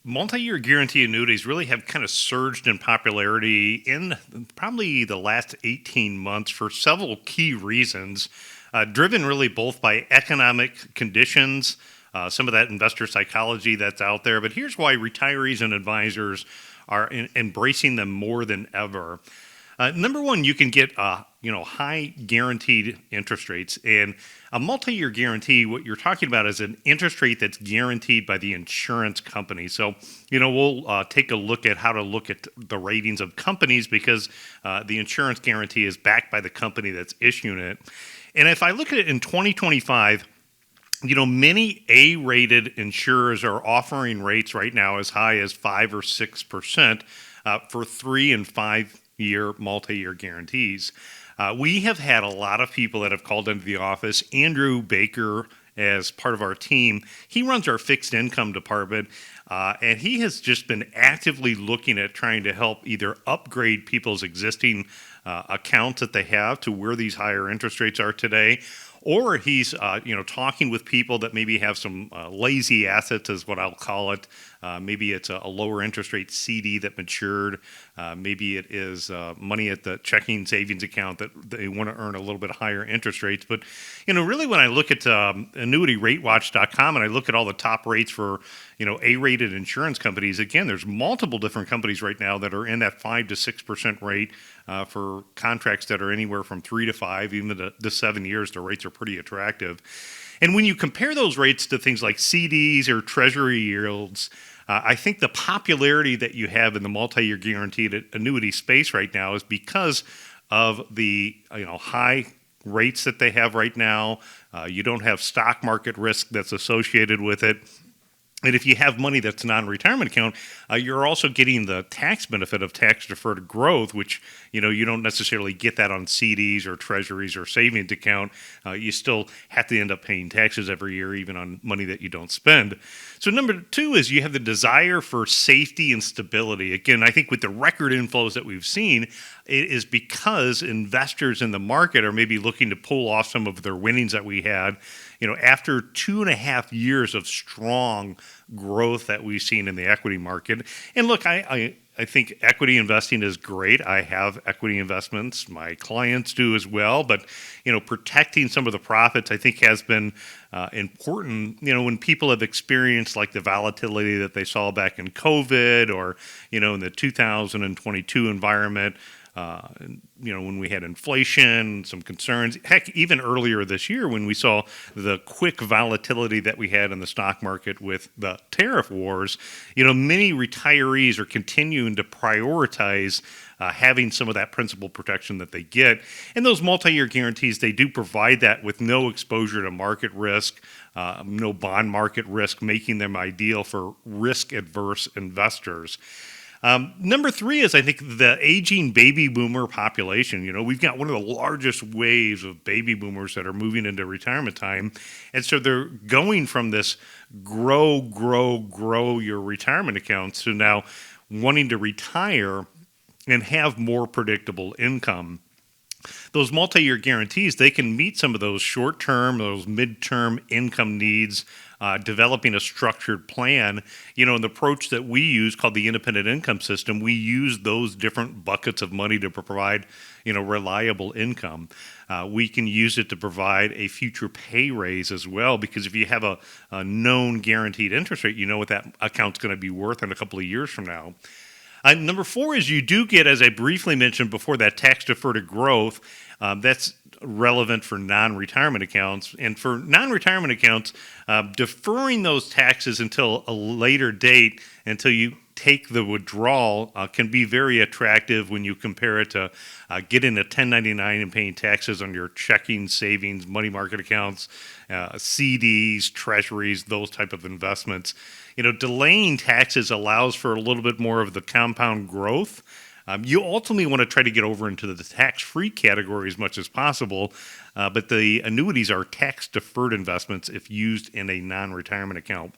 Multi-year guarantee annuities really have kind of surged in popularity in probably the last 18 months for several key reasons, driven really both by economic conditions, some of that investor psychology that's out there. But here's why retirees and advisors are embracing them more than ever. Number one, you can get high guaranteed interest rates, and a multi-year guarantee. What you're talking about is an interest rate that's guaranteed by the insurance company. So we'll take a look at how to look at the ratings of companies because the insurance guarantee is backed by the company that's issuing it. And if I look at it in 2025. Many A-rated insurers are offering rates right now as high as 5 or 6% for 3 and 5-year multi-year guarantees. We have had a lot of people that have called into the office. Andrew Baker, as part of our team, he runs our fixed income department, and he has just been actively looking at trying to help either upgrade people's existing accounts that they have to where these higher interest rates are today, or he's talking with people that maybe have some lazy assets, is what I'll call it. Maybe it's a lower interest rate CD that matured. Maybe it is money at the checking savings account that they want to earn a little bit higher interest rates. But really, when I look at annuityratewatch.com and I look at all the top rates for A-rated insurance companies, again, there's multiple different companies right now that are in that 5 to 6% rate for contracts that are anywhere from 3 to 5, even to 7 years. The rates are pretty attractive. And when you compare those rates to things like CDs or treasury yields, I think the popularity that you have in the multi-year guaranteed annuity space right now is because of the high rates that they have right now. You don't have stock market risk that's associated with it. And if you have money that's non-retirement account, you're also getting the tax benefit of tax-deferred growth, which you don't necessarily get that on CDs or treasuries or savings account. You still have to end up paying taxes every year, even on money that you don't spend. So number two is you have the desire for safety and stability. Again, I think with the record inflows that we've seen, it is because investors in the market are maybe looking to pull off some of their winnings that we had. After 2.5 years of strong growth that we've seen in the equity market. And look, I think equity investing is great. I have equity investments. My clients do as well. But, protecting some of the profits, I think, has been important. When people have experienced like the volatility that they saw back in COVID or, in the 2022 environment, when we had inflation, some concerns, heck, even earlier this year when we saw the quick volatility that we had in the stock market with the tariff wars, many retirees are continuing to prioritize having some of that principal protection that they get. And those multi-year guarantees, they do provide that with no exposure to market risk, no bond market risk, making them ideal for risk-adverse investors. Number three is, I think, the aging baby boomer population. We've got one of the largest waves of baby boomers that are moving into retirement time. And so they're going from this grow your retirement accounts to now wanting to retire and have more predictable income. Those multi-year guarantees, they can meet some of those short-term, those mid-term income needs, developing a structured plan. And the approach that we use called the independent income system, we use those different buckets of money to provide, reliable income. We can use it to provide a future pay raise as well, because if you have a known guaranteed interest rate, you know what that account's going to be worth in a couple of years from now. Number four is you do get, as I briefly mentioned before, that tax-deferred growth. That's relevant for non-retirement accounts. And for non-retirement accounts, deferring those taxes until a later date, until you take the withdrawal, can be very attractive when you compare it to getting a 1099 and paying taxes on your checking, savings, money market accounts, CDs, treasuries, those type of investments. Delaying taxes allows for a little bit more of the compound growth. You ultimately want to try to get over into the tax-free category as much as possible, but the annuities are tax-deferred investments if used in a non-retirement account.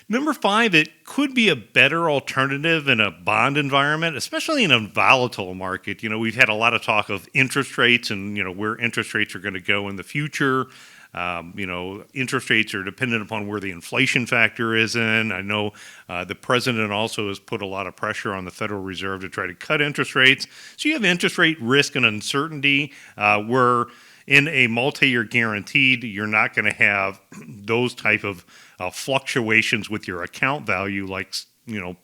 Number five, it could be a better alternative in a bond environment, especially in a volatile market. We've had a lot of talk of interest rates and, where interest rates are going to go in the future. Interest rates are dependent upon where the inflation factor is in. I know the president also has put a lot of pressure on the Federal Reserve to try to cut interest rates. So you have interest rate risk and uncertainty where in a multi-year guaranteed, you're not going to have those type of fluctuations with your account value, like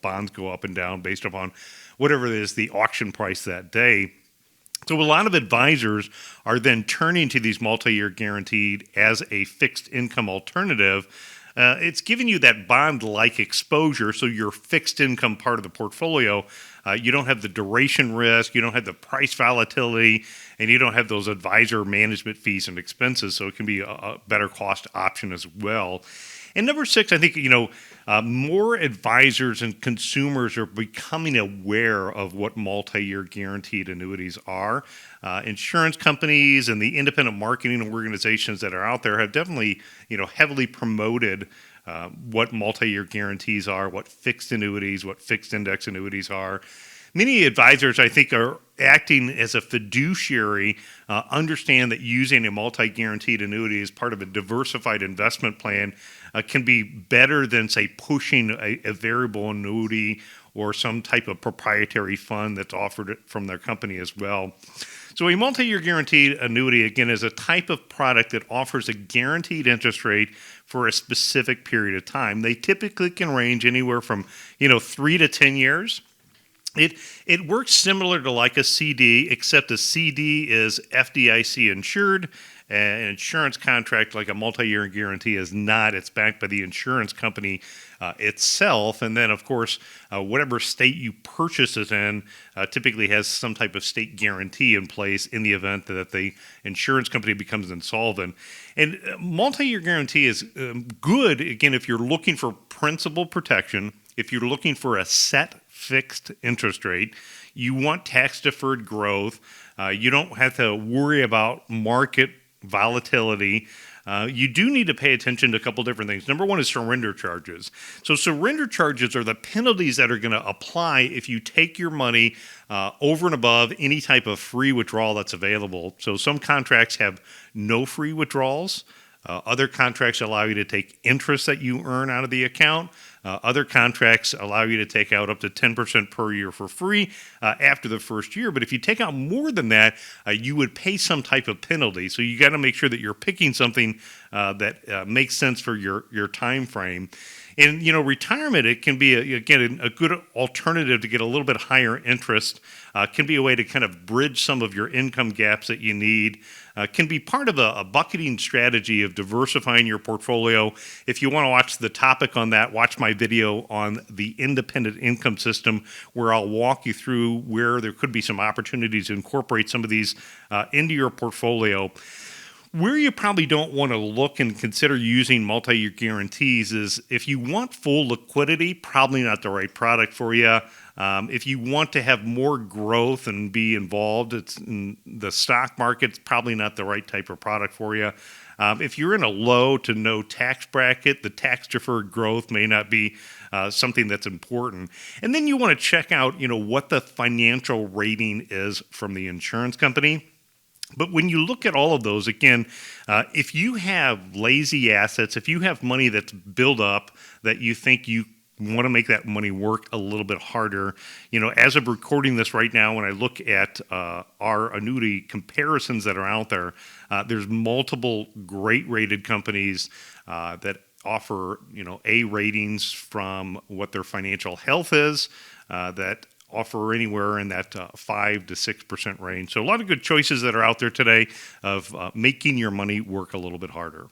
bonds go up and down based upon whatever it is the auction price that day. So a lot of advisors are then turning to these multi-year guaranteed as a fixed income alternative. It's giving you that bond-like exposure, so your fixed income part of the portfolio, you don't have the duration risk, you don't have the price volatility, and you don't have those advisor management fees and expenses, so it can be a better cost option as well. And number 6, I think, more advisors and consumers are becoming aware of what multi-year guaranteed annuities are. Insurance companies and the independent marketing organizations that are out there have definitely, heavily promoted what multi-year guarantees are, what fixed annuities, what fixed index annuities are. Many advisors, I think, are acting as a fiduciary, understand that using a multi-guaranteed annuity as part of a diversified investment plan can be better than, say, pushing a variable annuity or some type of proprietary fund that's offered from their company as well. So a multi-year guaranteed annuity, again, is a type of product that offers a guaranteed interest rate for a specific period of time. They typically can range anywhere from, 3 to 10 years. It works similar to like a CD, except a CD is FDIC insured. An insurance contract like a multi-year guarantee is not. It's backed by the insurance company itself. And then, of course, whatever state you purchase it in typically has some type of state guarantee in place in the event that the insurance company becomes insolvent. And multi-year guarantee is good, again, if you're looking for principal protection, if you're looking for a set fixed interest rate, you want tax-deferred growth, you don't have to worry about market volatility. You do need to pay attention to a couple different things. Number 1 is surrender charges. So surrender charges are the penalties that are going to apply if you take your money over and above any type of free withdrawal that's available. So some contracts have no free withdrawals. Other contracts allow you to take interest that you earn out of the account. Other contracts allow you to take out up to 10% per year for free after the first year. But if you take out more than that, you would pay some type of penalty. So you got to make sure that you're picking something that makes sense for your time frame. And, retirement, it can be, a good alternative to get a little bit higher interest. Can be a way to kind of bridge some of your income gaps that you need. Can be part of a bucketing strategy of diversifying your portfolio. If you want to watch the topic on that, watch my video on the independent income system, where I'll walk you through where there could be some opportunities to incorporate some of these into your portfolio. Where you probably don't want to look and consider using multi-year guarantees is if you want full liquidity, probably not the right product for you. If you want to have more growth and be involved in the stock market, it's probably not the right type of product for you. If you're in a low to no tax bracket, the tax-deferred growth may not be something that's important. And then you want to check out, what the financial rating is from the insurance company. But when you look at all of those, again, if you have lazy assets, if you have money that's built up that you think you want to make that money work a little bit harder, as of recording this right now, when I look at our annuity comparisons that are out there, there's multiple great rated companies that offer, A ratings from what their financial health is, that offer anywhere in that 5 to 6% range. So a lot of good choices that are out there today of making your money work a little bit harder.